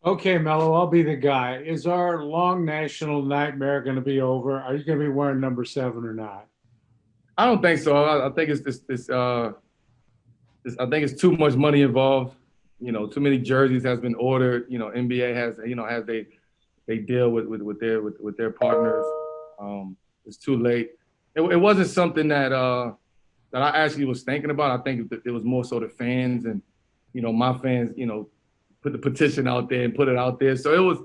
Okay, Mello, I'll be the guy. Is our long national nightmare going to be over? Are you going to be wearing number seven or not? I don't think so. I think I think it's too much money involved. Too many jerseys has been ordered. NBA has has they deal with their partners. It's too late. It wasn't something that I actually was thinking about. I think it was more so the fans and my fans put the petition out there and put it out there. So it would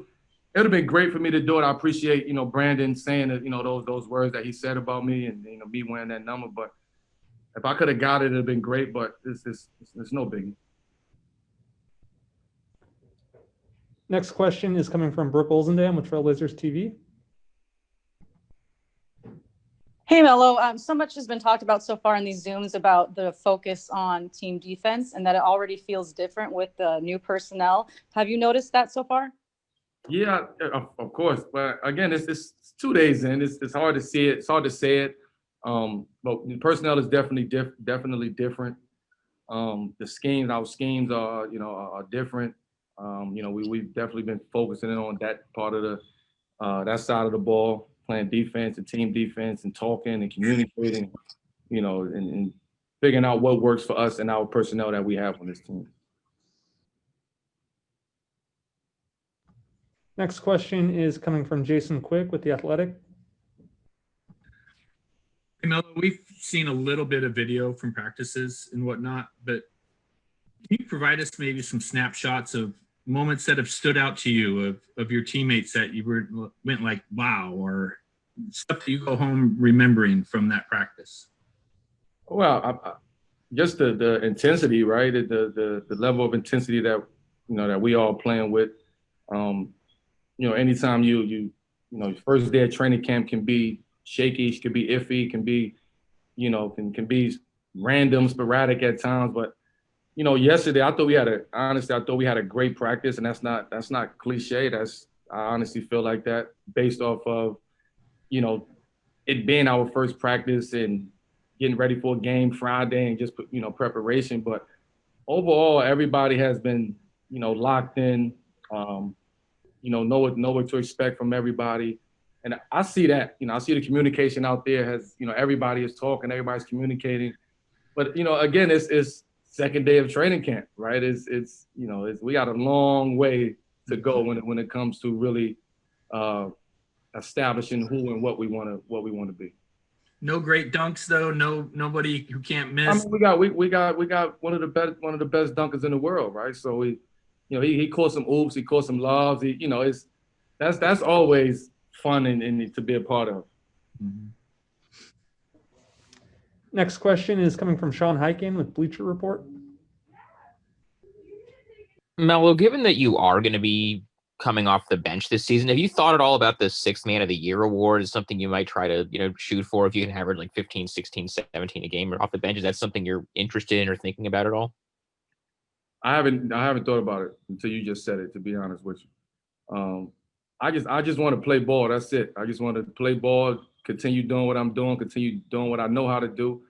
have been great for me to do it. I appreciate Brandon saying that those words that he said about me and me wearing that number. But if I could have got it, it'd have been great. But it's no biggie. Next question is coming from Brooke Olzendam with Trailblazers TV. Hey, Mello. So much has been talked about so far in these Zooms about the focus on team defense and that it already feels different with the new personnel. Have you noticed that so far? Yeah, of course. But again, it's 2 days in. It's hard to see it. It's hard to say it. But the personnel is definitely different. Our schemes are different. We've definitely been focusing in on that part of that side of the ball, playing defense and team defense and talking and communicating, and figuring out what works for us and our personnel that we have on this team. Next question is coming from Jason Quick with The Athletic. Hey, Melo, we've seen a little bit of video from practices and whatnot, but can you provide us maybe some snapshots of moments that have stood out to you of your teammates that you went like, wow, or stuff that you go home remembering from that practice? Well, just the intensity, right? The level of intensity that that we all playing with. Anytime first day of training camp can be shaky, can be iffy, can be, can be random, sporadic at times. But yesterday I thought we had a great practice, and that's not cliche. I honestly feel like that based off of it being our first practice and getting ready for a game Friday and just preparation. But overall, everybody has been locked in. Know what to expect from everybody. And I see that, I see the communication out there has, everybody is talking, everybody's communicating. But, again, it's second day of training camp, right? We got a long way to go when it comes to really establishing who and what we want to be. No great dunks though. Nobody who can't miss. I mean, we got one of the best dunkers in the world, right? So he caught some oops, he caught some lobs. That's always fun and to be a part of. Mm-hmm. Next question is coming from Sean Hyken with Bleacher Report. Melo, given that you are going to be coming off the bench this season, have you thought at all about the Sixth Man of the Year award? Is something you might try to shoot for if you can average like 15, 16, 17 a game off the bench? Is that something you're interested in or thinking about at all? I haven't thought about it until you just said it, to be honest with you. I just want to play ball. That's it. I just want to play ball, continue doing what I'm doing, continue doing what I know how to do,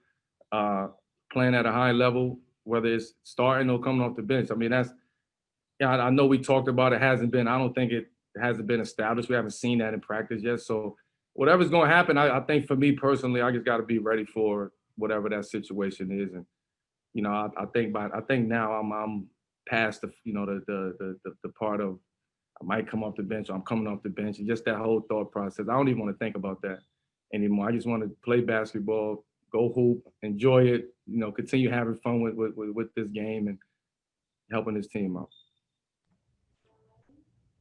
playing at a high level, whether it's starting or coming off the bench. I mean, I know we talked about it. I don't think it hasn't been established. We haven't seen that in practice yet. So whatever's going to happen, I think for me personally, I just got to be ready for whatever that situation is. And, I think now I'm past the part of I might come off the bench or I'm coming off the bench, and just that whole thought process. I don't even want to think about that anymore. I just want to play basketball, go hoop, enjoy it, continue having fun with this game and helping this team out.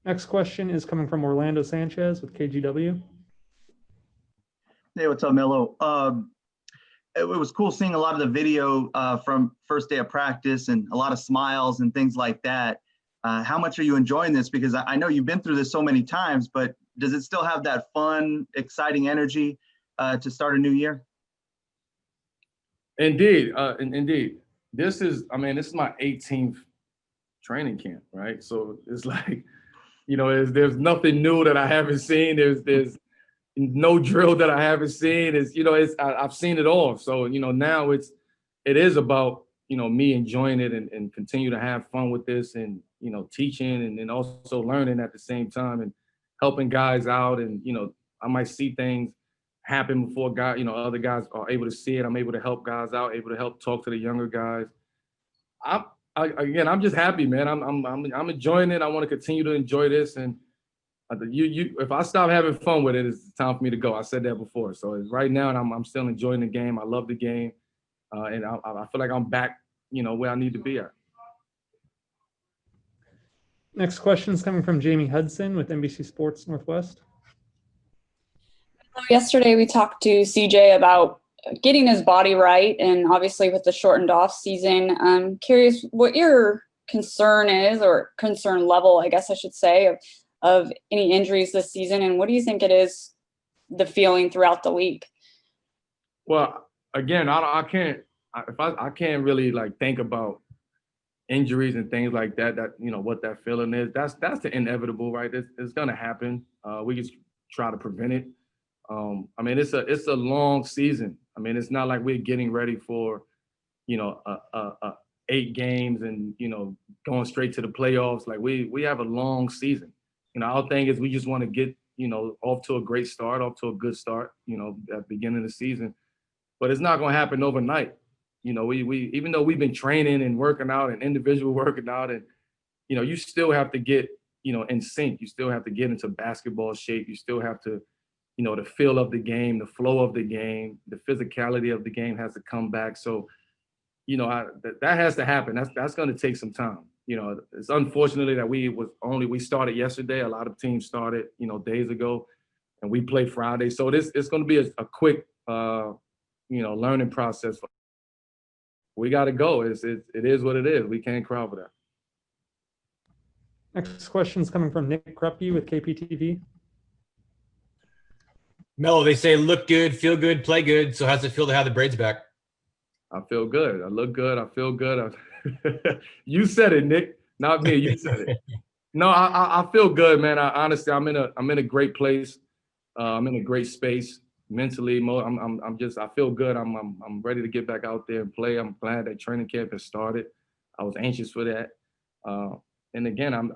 Next question is coming from Orlando Sanchez with KGW. Hey, what's up, Melo? It was cool seeing a lot of the video from first day of practice and a lot of smiles and things like that. How much are you enjoying this? Because I know you've been through this so many times, but does it still have that fun, exciting energy to start a new year? Indeed. This is my 18th training camp, right? So it's like, there's nothing new that I haven't seen. There's no drill that I haven't seen. I've seen it all. So, now it is about, me enjoying it and continue to have fun with this and teaching and then also learning at the same time and helping guys out. And, I might see things happen before other guys are able to see it. I'm able to help guys out, able to help talk to the younger guys. I'm just happy, man. I'm enjoying it. I want to continue to enjoy this. And if I stop having fun with it, it's time for me to go. I said that before. So it's right now, and I'm still enjoying the game. I love the game. And I feel like I'm back, where I need to be at. Next question is coming from Jamie Hudson with NBC Sports Northwest. Yesterday, we talked to CJ about getting his body right, and obviously with the shortened off season, I'm curious what your concern is, or concern level, I guess I should say, of any injuries this season, and what do you think it is, the feeling throughout the league? Well, again, I can't really think about injuries and things like that, what that feeling is. That's the inevitable, right? It's gonna happen. We just try to prevent it. It's a long season. It's not like we're getting ready for, 8 games and, going straight to the playoffs. Like we have a long season. Our thing is we just want to get, off to a great start, off to a good start, at the beginning of the season. But it's not going to happen overnight. We even though we've been training and working out and individual working out, and, you still have to get, in sync. You still have to get into basketball shape. You still have to, the feel of the game, the flow of the game, the physicality of the game has to come back. So, that has to happen. That's going to take some time. It's unfortunately that we started yesterday. A lot of teams started, days ago, and we played Friday. So it's going to be a quick, learning process. We got to go. It is what it is. We can't cry over that. Next question is coming from Nick Krupke with KPTV. Melo, they say look good, feel good, play good. So how's it feel to have the braids back? I feel good. I look good. I feel good. You said it, Nick, not me. You said it. No, I feel good, man. Honestly, I'm in a great place. I'm in a great space mentally. I feel good. I'm ready to get back out there and play. I'm glad that training camp has started. I was anxious for that. And again,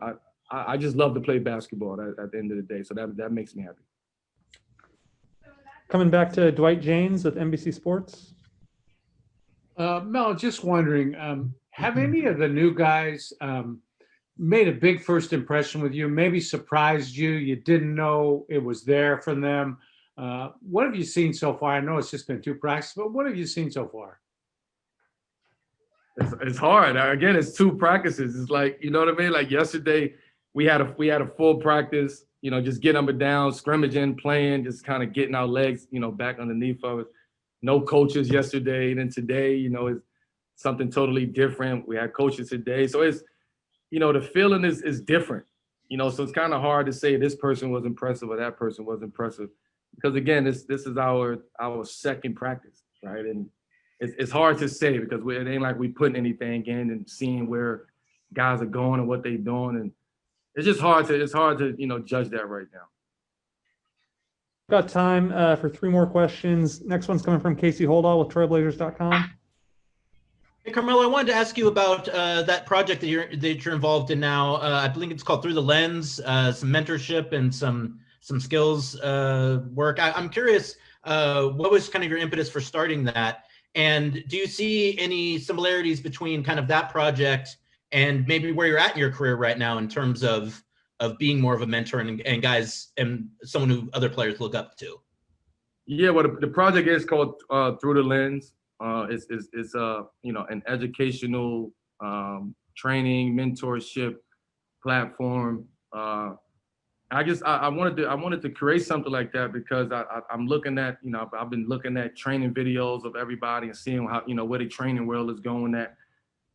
I just love to play basketball at the end of the day. So that makes me happy. Coming back to Dwight James with NBC Sports. Mel, just wondering, have any of the new guys made a big first impression with you, maybe surprised you? You didn't know it was there for them. What have you seen so far? I know it's just been 2 practices, but what have you seen so far? It's hard. Again, it's 2 practices. It's like, you know what I mean? Like yesterday, we had a full practice, just getting up and down, scrimmaging, playing, just kind of getting our legs, back underneath of us. No coaches yesterday. Then today, is something totally different. We had coaches today. So it's, the feeling is different, so it's kind of hard to say this person was impressive or that person was impressive. Because again, this is our second practice, right? And it's hard to say because it ain't like we putting anything in and seeing where guys are going and what they're doing. And it's just hard to judge that right now. Got time for 3 more questions. Next one's coming from Casey Holdall with Trailblazers.com. Hey, Carmelo, I wanted to ask you about that project that you're involved in now. I believe it's called Through the Lens, some mentorship and some skills work. I'm curious, what was kind of your impetus for starting that? And do you see any similarities between kind of that project and maybe where you're at in your career right now in terms of being more of a mentor and guys and someone who other players look up to? Yeah, well, the project is called Through the Lens. It's an educational training mentorship platform. I wanted to create something like that because I'm looking at, I've been looking at training videos of everybody and seeing how, where the training world is going at.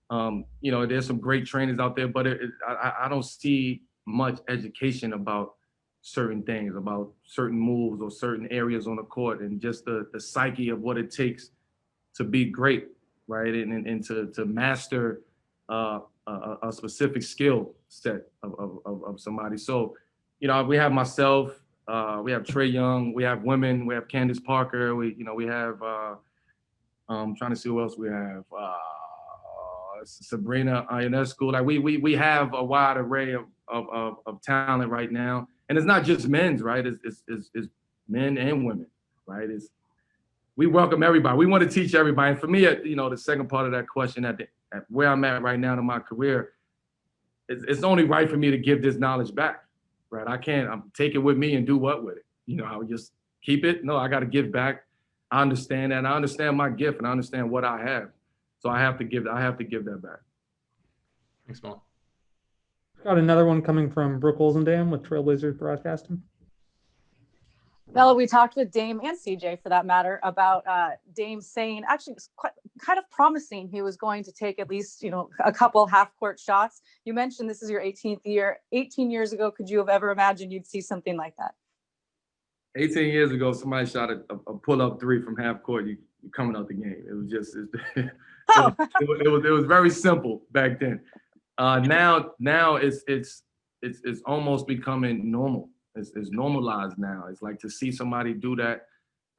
There's some great trainers out there, but I don't see much education about certain things, about certain moves or certain areas on the court, and just the psyche of what it takes to be great, right? And to master a specific skill set of somebody. So, we have myself, we have Trey Young, we have women, we have Candace Parker, we have, I'm trying to see who else we have. Sabrina Ionescu. Like we have a wide array of talent right now, and it's not just men's, right? It's men and women, right? We welcome everybody. We want to teach everybody. And for me, the second part of that question, at where I'm at right now in my career, it's only right for me to give this knowledge back, right? I can't take it with me and do what with it? I would just keep it. No, I got to give back. I understand that. And I understand my gift, and I understand what I have. So I have to give that back. Thanks, Mo. Got another one coming from Brooke Olzendam with Trailblazers Broadcasting. Melo, we talked with Dame and CJ for that matter about Dame saying, actually, it was kind of promising he was going to take at least, a couple half-court shots. You mentioned this is your 18th year. 18 years ago, could you have ever imagined you'd see something like that? 18 years ago, somebody shot a pull-up three from half court. You coming out the game. It was just it was very simple back then. Now it's almost becoming normal. It's normalized now. It's like to see somebody do that.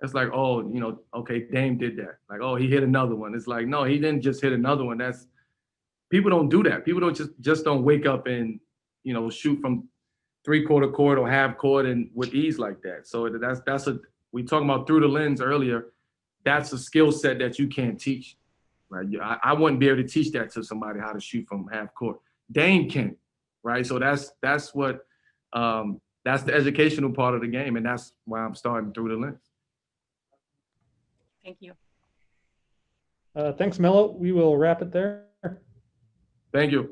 It's like, oh, okay, Dame did that. Like, oh, he hit another one. It's like, no, he didn't just hit another one. People don't do that. People don't just don't wake up and shoot from three-quarter court or half court and with ease like that. So we talking about through the lens earlier. That's a skill set that you can't teach, right? I wouldn't be able to teach that to somebody, how to shoot from half court. Dame can, right? So that's what that's the educational part of the game, and that's why I'm starting through the lens. Thank you. Thanks, Melo. We will wrap it there. Thank you.